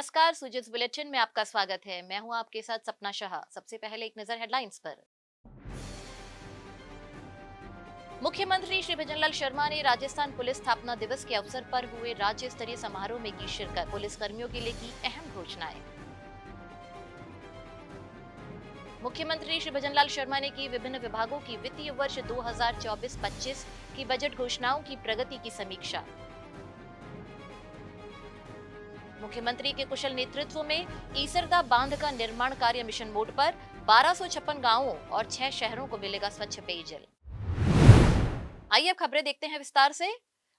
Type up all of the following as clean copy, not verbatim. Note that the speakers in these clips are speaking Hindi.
नमस्कार, सुजित बुलेटिन में आपका स्वागत है। मैं हूं आपके साथ सपना शाह। सबसे पहले एक नजर हेडलाइंस पर। मुख्यमंत्री श्री भजनलाल शर्मा ने राजस्थान पुलिस स्थापना दिवस के अवसर पर हुए राज्य स्तरीय समारोह में की शिरकत। पुलिस कर्मियों के लिए की अहम घोषणाएं। मुख्यमंत्री श्री भजनलाल शर्मा ने की विभिन्न विभागों की वित्तीय वर्ष 2024-25 की बजट घोषणाओं की प्रगति की समीक्षा। मुख्यमंत्री के कुशल नेतृत्व में ईसरदा बांध का निर्माण कार्य मिशन मोड पर 1256 गांवों और 6 शहरों को मिलेगा स्वच्छ पेयजल। आइए अब खबरें देखते हैं विस्तार से।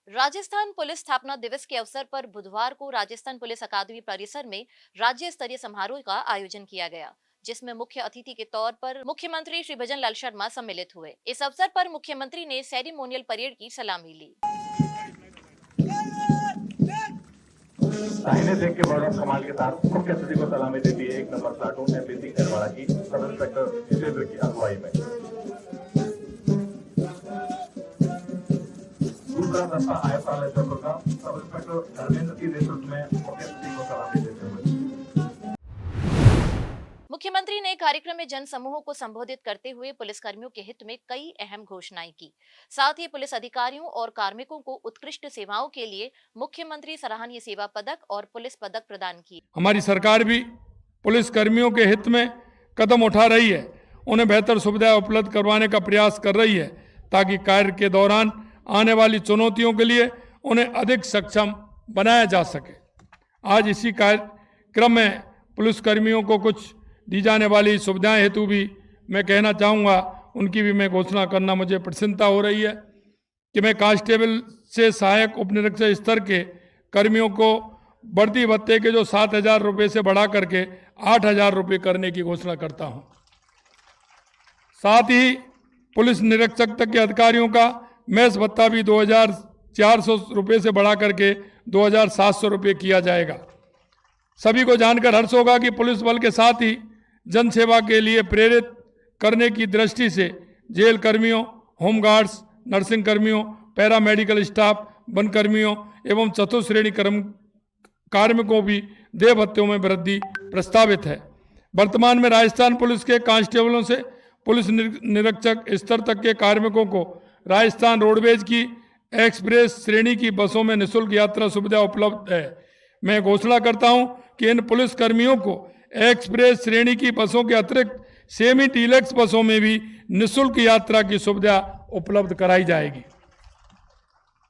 राजस्थान पुलिस स्थापना दिवस के अवसर पर बुधवार को राजस्थान पुलिस अकादमी परिसर में राज्य स्तरीय समारोह का आयोजन किया गया, जिसमें मुख्य अतिथि के तौर पर मुख्यमंत्री श्री भजनलाल शर्मा सम्मिलित हुए। इस अवसर पर मुख्यमंत्री ने सेरेमोनियल परेड की सलामी ली। दाहिने देख के बड़ा कमाल के साथ मुख्य अतिथि को सलामी देती है 1 नंबर प्लाटून एमपीसी खैरवाड़ा की सब इंस्पेक्टर जितेंद्र की अगुवाई में। दूसरा दस्ता आयपाल का सब इंस्पेक्टर धर्मेंद्र की नेतृत्व में मुख्य अतिथि को सलामी देते हुए। मुख्यमंत्री ने कार्यक्रम में जन समूहों को संबोधित करते हुए पुलिसकर्मियों के हित में कई अहम घोषणाएं की। साथ ही पुलिस अधिकारियों और कार्मिकों को उत्कृष्ट सेवाओं के लिए मुख्यमंत्री सराहनीय सेवा पदक और पुलिस पदक प्रदान किए। हमारी सरकार भी पुलिस कर्मियों के हित में कदम उठा रही है, उन्हें बेहतर सुविधाएं उपलब्ध करवाने का प्रयास कर रही है, ताकि कार्य के दौरान आने वाली चुनौतियों के लिए उन्हें अधिक सक्षम बनाया जा सके। आज इसी कार्यक्रम में पुलिस कर्मियों को कुछ दी जाने वाली सुविधाएं हेतु भी मैं कहना चाहूँगा, उनकी भी मैं घोषणा करना मुझे प्रसन्नता हो रही है कि मैं कांस्टेबल से सहायक उप निरीक्षक स्तर के कर्मियों को बढ़ती भत्ते के जो 7,000 रुपये से बढ़ा करके 8,000 रुपये करने की घोषणा करता हूँ। साथ ही पुलिस निरीक्षक तक के अधिकारियों का मैस भत्ता भी 2,400 रुपये से बढ़ा करके 2,700 रुपये किया जाएगा। सभी को जानकर हर्ष होगा कि पुलिस बल के साथ ही जन सेवा के लिए प्रेरित करने की दृष्टि से जेल कर्मियों, होमगार्ड्स, नर्सिंग कर्मियों, पैरामेडिकल स्टाफ, वन कर्मियों एवं चतुर्थ श्रेणी कार्मिकों भी देय भत्तों में वृद्धि प्रस्तावित है। वर्तमान में राजस्थान पुलिस के कांस्टेबलों से पुलिस निरीक्षक स्तर तक के कार्मिकों को राजस्थान रोडवेज की एक्सप्रेस श्रेणी की बसों में निःशुल्क यात्रा सुविधा उपलब्ध है। मैं घोषणा करता हूं कि इन पुलिस कर्मियों को एक्सप्रेस श्रेणी की बसों के अतिरिक्त सेमी डीलक्स बसों में भी निःशुल्क यात्रा की सुविधा उपलब्ध कराई जाएगी।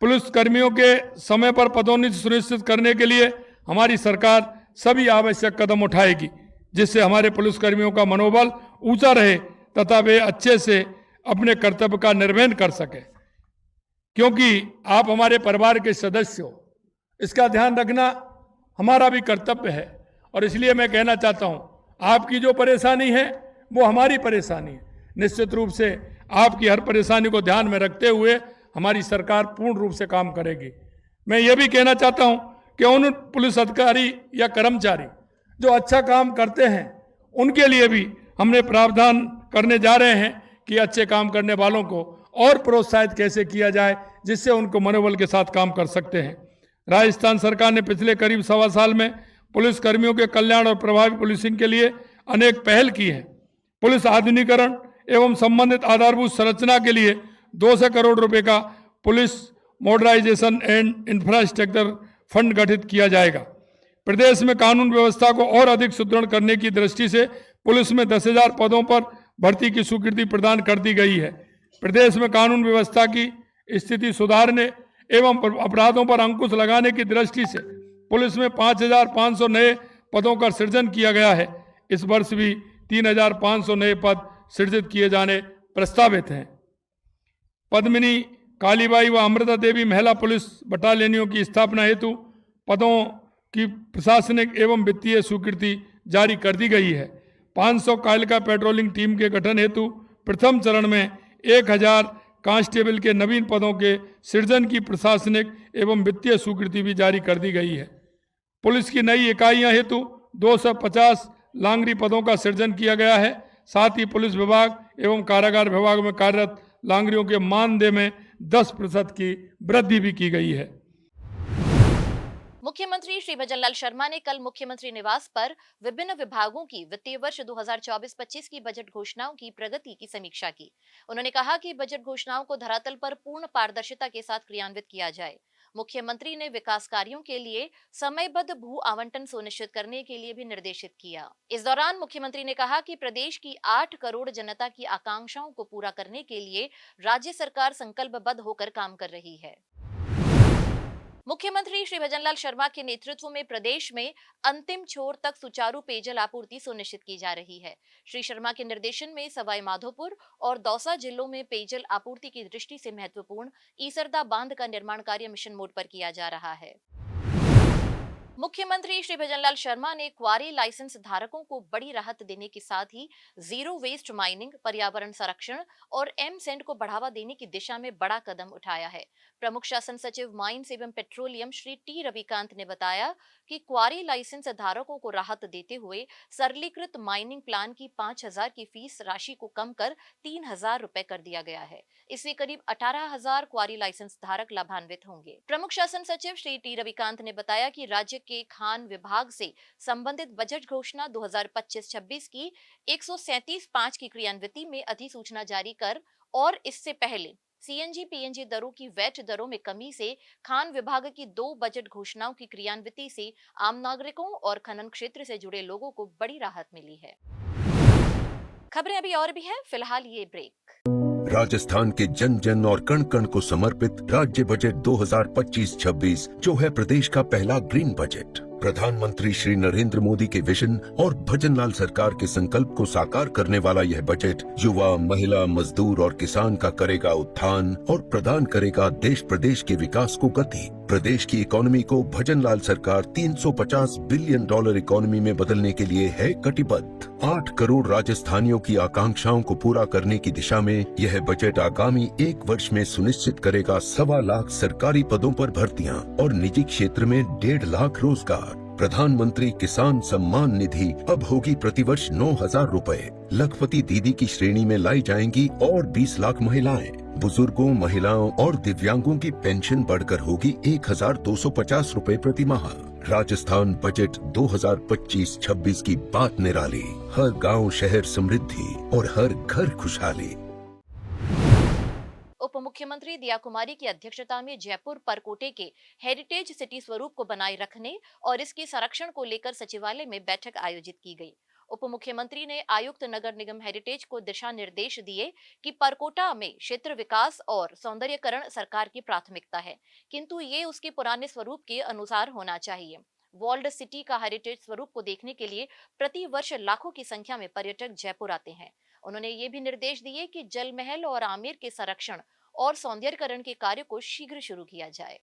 पुलिस कर्मियों के समय पर पदोन्नति सुनिश्चित करने के लिए हमारी सरकार सभी आवश्यक कदम उठाएगी, जिससे हमारे पुलिस कर्मियों का मनोबल ऊंचा रहे तथा वे अच्छे से अपने कर्तव्य का निर्वहन कर सके। क्योंकि आप हमारे परिवार के सदस्य हो, इसका ध्यान रखना हमारा भी कर्तव्य है। और इसलिए मैं कहना चाहता हूं, आपकी जो परेशानी है वो हमारी परेशानी है। निश्चित रूप से आपकी हर परेशानी को ध्यान में रखते हुए हमारी सरकार पूर्ण रूप से काम करेगी। मैं ये भी कहना चाहता हूं कि उन पुलिस अधिकारी या कर्मचारी जो अच्छा काम करते हैं, उनके लिए भी हमने प्रावधान करने जा रहे हैं कि अच्छे काम करने वालों को और प्रोत्साहित कैसे किया जाए, जिससे उनको मनोबल के साथ काम कर सकते हैं। राजस्थान सरकार ने पिछले करीब 1.25 साल में पुलिस कर्मियों के कल्याण और प्रभावी पुलिसिंग के लिए अनेक पहल की है। पुलिस आधुनिकीकरण एवं संबंधित आधारभूत संरचना के लिए 200 करोड़ रुपए का police modernisation and infrastructure fund गठित किया जाएगा। प्रदेश में कानून व्यवस्था को और अधिक सुदृढ़ करने की दृष्टि से पुलिस में 10,000 पदों पर भर्ती की स्वीकृति प्रदान कर दी गई है। प्रदेश में कानून व्यवस्था की स्थिति सुधारने एवं अपराधों पर अंकुश लगाने की दृष्टि से पुलिस में 5,500 नए पदों का सृजन किया गया है। इस वर्ष भी 3,500 नए पद सृजित किए जाने प्रस्तावित हैं। पद्मिनी, कालीबाई व अमृता देवी महिला पुलिस बटालियनों की स्थापना हेतु पदों की प्रशासनिक एवं वित्तीय स्वीकृति जारी कर दी गई है। 500 कालिका पेट्रोलिंग टीम के गठन हेतु प्रथम चरण में 1,000 कांस्टेबल के नवीन पदों के सृजन की प्रशासनिक एवं वित्तीय स्वीकृति भी जारी कर दी गई है। पुलिस की नई इकाइयां हेतु 250 लांगरी पदों का सृजन किया गया है। साथ ही पुलिस विभाग एवं कारागार विभाग में कार्यरत लांगरियों के मानदेय में 10% की वृद्धि भी की गई है। मुख्यमंत्री श्री भजनलाल शर्मा ने कल मुख्यमंत्री निवास पर विभिन्न विभागों की वित्तीय वर्ष 2024-25 की बजट घोषणाओं की प्रगति की समीक्षा की। उन्होंने कहा कि बजट घोषणाओं को धरातल पर पूर्ण पारदर्शिता के साथ क्रियान्वित किया जाए। मुख्यमंत्री ने विकास कार्यों के लिए समयबद्ध भू आवंटन सुनिश्चित करने के लिए भी निर्देशित किया। इस दौरान मुख्यमंत्री ने कहा कि प्रदेश की 8 करोड़ जनता की आकांक्षाओं को पूरा करने के लिए राज्य सरकार संकल्पबद्ध होकर काम कर रही है। मुख्यमंत्री श्री भजनलाल शर्मा के नेतृत्व में प्रदेश में अंतिम छोर तक सुचारू पेयजल आपूर्ति सुनिश्चित की जा रही है। श्री शर्मा के निर्देशन में सवाई माधोपुर और दौसा जिलों में पेयजल आपूर्ति की दृष्टि से महत्वपूर्ण ईसरदा बांध का निर्माण कार्य मिशन मोड पर किया जा रहा है। मुख्यमंत्री श्री भजनलाल शर्मा ने क्वारी लाइसेंस धारकों को बड़ी राहत देने के साथ ही जीरो वेस्ट माइनिंग, पर्यावरण संरक्षण और एमसेंड को बढ़ावा देने की दिशा में बड़ा कदम उठाया है। प्रमुख शासन सचिव माइंस एवं पेट्रोलियम श्री टी रविकांत ने बताया कि क्वारी लाइसेंस धारकों को राहत देते हुए सरलीकृत माइनिंग प्लान की 5,000 की फीस राशि को कम कर 3,000 रुपए कर दिया गया है। इससे करीब 18,000 क्वारी लाइसेंस धारक लाभान्वित होंगे। प्रमुख शासन सचिव श्री टी रविकांत ने बताया कि राज्य के खान विभाग से संबंधित बजट घोषणा 2025-26 की 137(5) की क्रियान्विति में अधिसूचना जारी कर और इससे पहले सीएनजी पीएनजी दरों की वैट दरों में कमी से खान विभाग की 2 बजट घोषणाओं की क्रियान्विति से आम नागरिकों और खनन क्षेत्र से जुड़े लोगों को बड़ी राहत मिली है। खबरें अभी और भी हैं, फिलहाल ये ब्रेक। राजस्थान के जन जन और कण कण को समर्पित राज्य बजट 2025-26 जो है प्रदेश का पहला ग्रीन बजट। प्रधानमंत्री श्री नरेंद्र मोदी के विजन और भजनलाल सरकार के संकल्प को साकार करने वाला यह बजट युवा, महिला, मजदूर और किसान का करेगा उत्थान और प्रदान करेगा देश प्रदेश के विकास को गति। प्रदेश की इकोनॉमी को भजनलाल सरकार $350 बिलियन इकोनॉमी में बदलने के लिए है कटिबद्ध। 8 करोड़ राजस्थानियों की आकांक्षाओं को पूरा करने की दिशा में यह बजट आगामी 1 वर्ष में सुनिश्चित करेगा 1.25 लाख सरकारी पदों पर भर्तियां और निजी क्षेत्र में 1.5 लाख रोजगार। प्रधानमंत्री किसान सम्मान निधि अब होगी प्रतिवर्ष 9,000 रुपए। लखपति दीदी की श्रेणी में लाई जाएंगी और 20 लाख महिलाएं। बुजुर्गों, महिलाओं और दिव्यांगों की पेंशन बढ़कर होगी 1,250 रुपए प्रति माह। राजस्थान बजट 2025-26 की बात निराली। हर गांव शहर समृद्धि और हर घर खुशहाली। उप मुख्यमंत्री दिया कुमारी की अध्यक्षता में जयपुर परकोटे के हेरिटेज सिटी स्वरूप को बनाए रखने और इसके संरक्षण को लेकर सचिवालय में बैठक आयोजित की गई। उप मुख्यमंत्री ने आयुक्त नगर निगम हेरिटेज को दिशा निर्देश दिए कि परकोटा में क्षेत्र विकास और सौंदर्यकरण सरकार की प्राथमिकता है, किंतु ये उसके पुराने स्वरूप के अनुसार होना चाहिए। वर्ल्ड सिटी का हेरिटेज स्वरूप को देखने के लिए प्रति वर्ष लाखों की संख्या में पर्यटक जयपुर आते हैं। उन्होंने ये भी निर्देश दिए कि जल महल और आमेर के संरक्षण और सौंदर्यकरण के कार्य को शीघ्र शुरू किया जाए।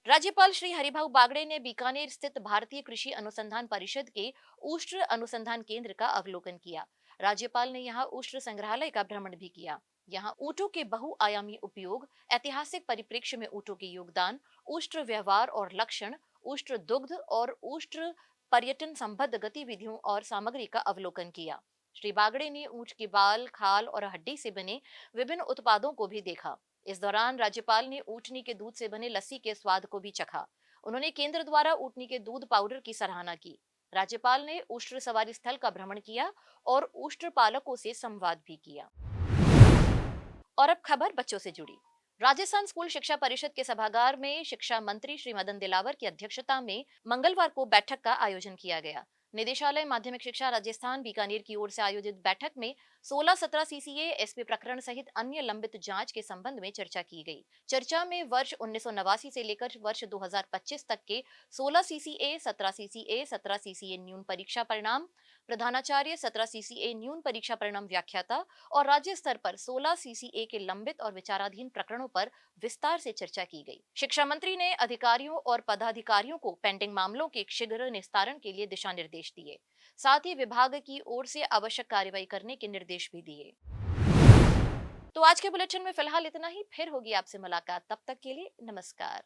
राज्यपाल श्री हरिभाऊ बागड़े ने बीकानेर स्थित भारतीय कृषि अनुसंधान परिषद के ऊष्ट्र अनुसंधान केंद्र का अवलोकन किया। राज्यपाल ने यहाँ ऊष्ट्र संग्रहालय का भ्रमण भी किया। यहाँ ऊँटों के बहुआयामी उपयोग, ऐतिहासिक परिप्रेक्ष्य में ऊँटों के योगदान, ऊष्ट्र व्यवहार और लक्षण, ऊष्ट्र दुग्ध और ऊष्ट्र पर्यटन संबद्ध गतिविधियों और सामग्री का अवलोकन किया। श्री बागड़े ने ऊँट के बाल, खाल और हड्डी से बने विभिन्न उत्पादों को भी देखा। इस दौरान राज्यपाल ने ऊँटनी के दूध से बने लस्सी के स्वाद को भी चखा। उन्होंने केंद्र द्वारा ऊँटनी के दूध पाउडर की सराहना की। राज्यपाल ने ऊष्ट्र सवारी स्थल का भ्रमण किया और ऊष्ट्र पालकों से संवाद भी किया। और अब खबर बच्चों से जुड़ी। राजस्थान स्कूल शिक्षा परिषद के सभागार में शिक्षा मंत्री श्री मदन दिलावर की अध्यक्षता में मंगलवार को बैठक का आयोजन किया गया। निदेशालय माध्यमिक शिक्षा राजस्थान बीकानेर की ओर से आयोजित बैठक में 16-17 सीसीए एसपी प्रकरण सहित अन्य लंबित जांच के संबंध में चर्चा की गई। चर्चा में वर्ष 1989 से लेकर वर्ष 2025 तक के 16 सीसीए, 17 सीसीए, 17 सीसीए न्यून परीक्षा परिणाम, प्रधानाचार्य, 17 सीसीए न्यून परीक्षा परिणाम व्याख्याता और राज्य स्तर पर 16 सीसीए के लंबित और विचाराधीन प्रकरणों पर विस्तार से चर्चा की गई। शिक्षा मंत्री ने अधिकारियों और पदाधिकारियों को पेंडिंग मामलों के शीघ्र निस्तारण के लिए दिशा निर्देश दिए। साथ ही विभाग की ओर से आवश्यक कार्रवाई करने के निर्देश भी दिए। तो आज के बुलेटिन में फिलहाल इतना ही। फिर होगी आपसे मुलाकात, तब तक के लिए नमस्कार।